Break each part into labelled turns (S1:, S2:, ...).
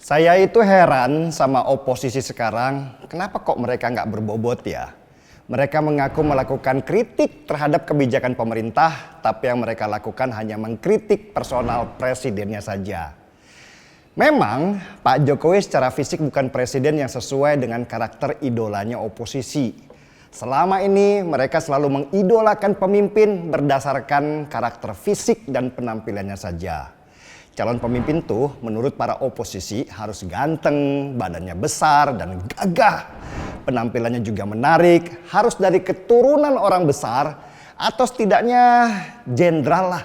S1: Saya itu heran sama oposisi sekarang, kenapa kok mereka nggak berbobot ya? Mereka mengaku melakukan kritik terhadap kebijakan pemerintah, tapi yang mereka lakukan hanya mengkritik personal presidennya saja. Memang Pak Jokowi secara fisik bukan presiden yang sesuai dengan karakter idolanya oposisi. Selama ini mereka selalu mengidolakan pemimpin berdasarkan karakter fisik dan penampilannya saja. Calon pemimpin tuh menurut para oposisi harus ganteng, badannya besar dan gagah. Penampilannya juga menarik, harus dari keturunan orang besar atau setidaknya jenderal lah.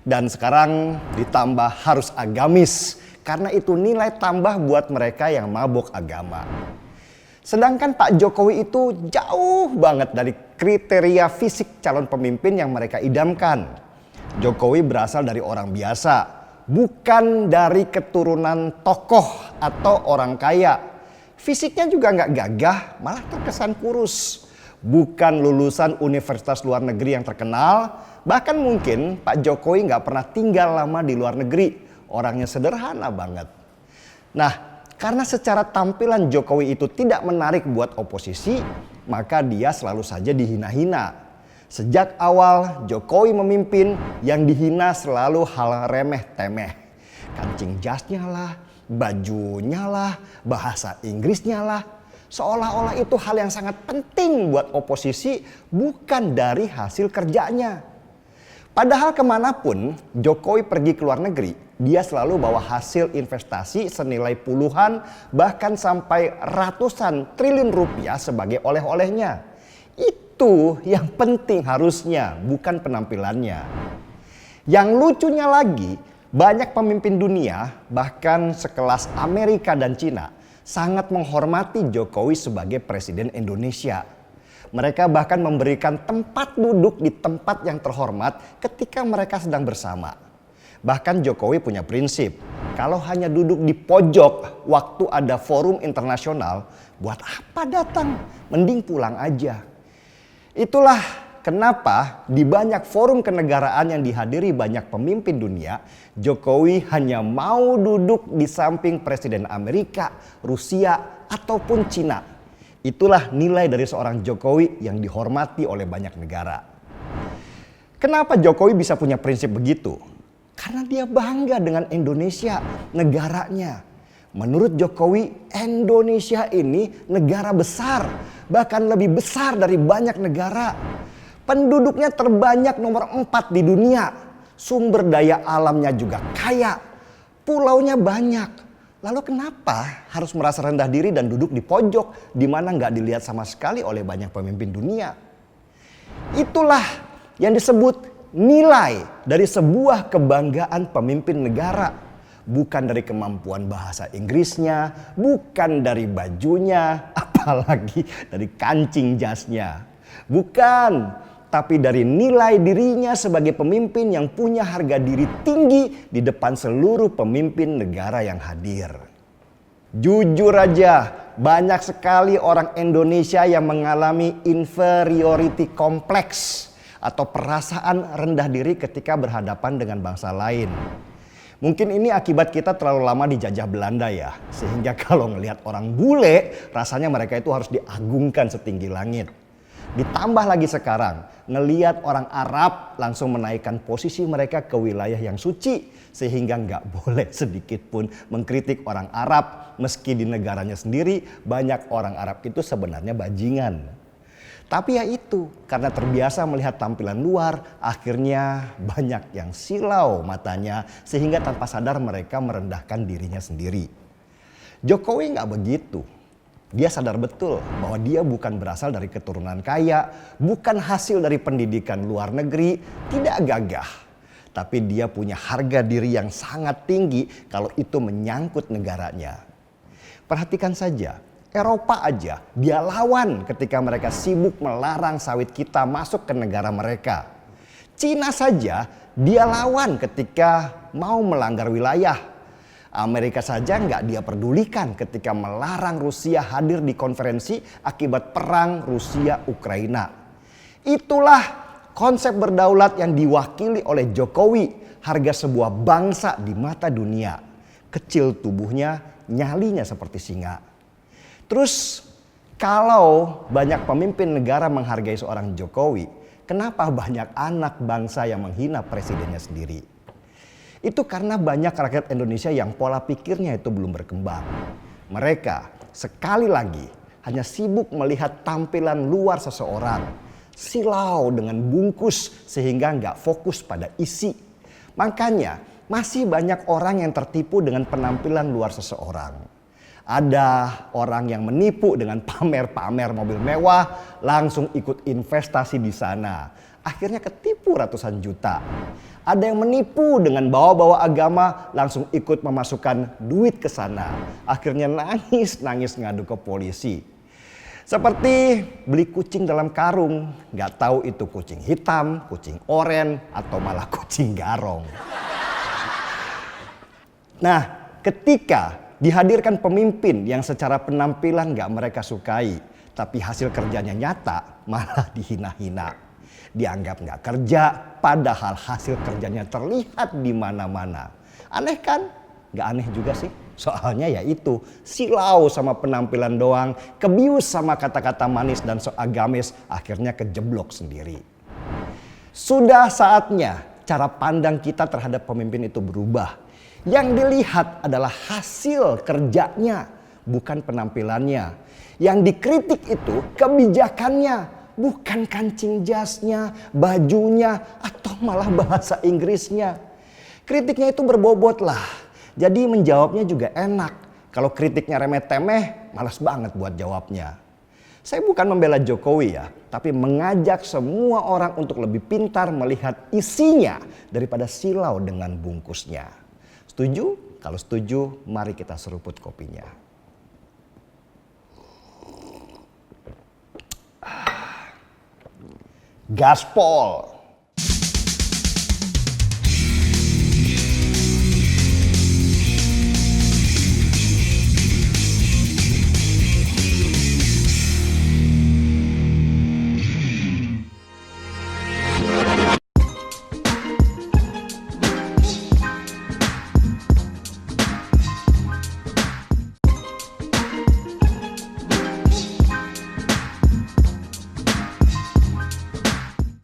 S1: Dan sekarang ditambah harus agamis karena itu nilai tambah buat mereka yang mabok agama. Sedangkan Pak Jokowi itu jauh banget dari kriteria fisik calon pemimpin yang mereka idamkan. Jokowi berasal dari orang biasa, bukan dari keturunan tokoh atau orang kaya. Fisiknya juga nggak gagah, malah terkesan kurus. Bukan lulusan universitas luar negeri yang terkenal, bahkan mungkin Pak Jokowi nggak pernah tinggal lama di luar negeri. Orangnya sederhana banget. Nah, karena secara tampilan Jokowi itu tidak menarik buat oposisi, maka dia selalu saja dihina-hina. Sejak awal Jokowi memimpin, yang dihina selalu hal remeh-temeh. Kancing jasnya lah, bajunya lah, bahasa Inggrisnya lah. Seolah-olah itu hal yang sangat penting buat oposisi, bukan dari hasil kerjanya. Padahal kemanapun Jokowi pergi ke luar negeri, dia selalu bawa hasil investasi senilai puluhan bahkan sampai ratusan triliun rupiah sebagai oleh-olehnya. Itu yang penting harusnya, bukan penampilannya. Yang lucunya lagi, banyak pemimpin dunia, bahkan sekelas Amerika dan Cina, sangat menghormati Jokowi sebagai presiden Indonesia. Mereka bahkan memberikan tempat duduk di tempat yang terhormat ketika mereka sedang bersama. Bahkan Jokowi punya prinsip, kalau hanya duduk di pojok waktu ada forum internasional, buat apa datang? Mending pulang aja. Itulah kenapa di banyak forum kenegaraan yang dihadiri banyak pemimpin dunia, Jokowi hanya mau duduk di samping Presiden Amerika, Rusia, ataupun Cina. Itulah nilai dari seorang Jokowi yang dihormati oleh banyak negara. Kenapa Jokowi bisa punya prinsip begitu? Karena dia bangga dengan Indonesia, negaranya. Menurut Jokowi, Indonesia ini negara besar, bahkan lebih besar dari banyak negara. Penduduknya terbanyak nomor 4 di dunia. Sumber daya alamnya juga kaya. Pulaunya banyak. Lalu kenapa harus merasa rendah diri dan duduk di pojok di mana nggak dilihat sama sekali oleh banyak pemimpin dunia? Itulah yang disebut nilai dari sebuah kebanggaan pemimpin negara. Bukan dari kemampuan bahasa Inggrisnya, bukan dari bajunya, apalagi dari kancing jasnya. Bukan, tapi dari nilai dirinya sebagai pemimpin yang punya harga diri tinggi di depan seluruh pemimpin negara yang hadir. Jujur aja, banyak sekali orang Indonesia yang mengalami inferiority complex atau perasaan rendah diri ketika berhadapan dengan bangsa lain. Mungkin ini akibat kita terlalu lama dijajah Belanda ya, sehingga kalau ngelihat orang bule, rasanya mereka itu harus diagungkan setinggi langit. Ditambah lagi sekarang, ngelihat orang Arab langsung menaikkan posisi mereka ke wilayah yang suci. Sehingga nggak boleh sedikit pun mengkritik orang Arab. Meski di negaranya sendiri banyak orang Arab itu sebenarnya bajingan. Tapi ya itu, karena terbiasa melihat tampilan luar, akhirnya banyak yang silau matanya. Sehingga tanpa sadar mereka merendahkan dirinya sendiri. Jokowi nggak begitu. Dia sadar betul bahwa dia bukan berasal dari keturunan kaya, bukan hasil dari pendidikan luar negeri, tidak gagah. Tapi dia punya harga diri yang sangat tinggi kalau itu menyangkut negaranya. Perhatikan saja, Eropa aja dia lawan ketika mereka sibuk melarang sawit kita masuk ke negara mereka. Cina saja dia lawan ketika mau melanggar wilayah. Amerika saja nggak dia pedulikan ketika melarang Rusia hadir di konferensi akibat perang Rusia-Ukraina. Itulah konsep berdaulat yang diwakili oleh Jokowi, harga sebuah bangsa di mata dunia. Kecil tubuhnya, nyalinya seperti singa. Terus kalau banyak pemimpin negara menghargai seorang Jokowi, kenapa banyak anak bangsa yang menghina presidennya sendiri? Itu karena banyak rakyat Indonesia yang pola pikirnya itu belum berkembang. Mereka sekali lagi hanya sibuk melihat tampilan luar seseorang, silau dengan bungkus sehingga nggak fokus pada isi. Makanya masih banyak orang yang tertipu dengan penampilan luar seseorang. Ada orang yang menipu dengan pamer-pamer mobil mewah, langsung ikut investasi di sana. Akhirnya ketipu ratusan juta. Ada yang menipu dengan bawa-bawa agama, langsung ikut memasukkan duit ke sana. Akhirnya nangis ngadu ke polisi. Seperti beli kucing dalam karung, nggak tahu itu kucing hitam, kucing oren, atau malah kucing garong. Nah, ketika dihadirkan pemimpin yang secara penampilan nggak mereka sukai, tapi hasil kerjanya nyata, malah dihina-hina. Dianggap nggak kerja, padahal hasil kerjanya terlihat di mana-mana. Aneh kan? Nggak aneh juga sih. Soalnya ya itu, silau sama penampilan doang, kebius sama kata-kata manis dan so agamis, akhirnya kejeblok sendiri. Sudah saatnya cara pandang kita terhadap pemimpin itu berubah. Yang dilihat adalah hasil kerjanya, bukan penampilannya. Yang dikritik itu kebijakannya, bukan kancing jasnya, bajunya, atau malah bahasa Inggrisnya. Kritiknya itu berbobot lah. Jadi menjawabnya juga enak. Kalau kritiknya remeh-temeh, malas banget buat jawabnya. Saya bukan membela Jokowi ya, tapi mengajak semua orang untuk lebih pintar melihat isinya daripada silau dengan bungkusnya. Setuju? Kalau setuju, mari kita seruput kopinya. Gaspol.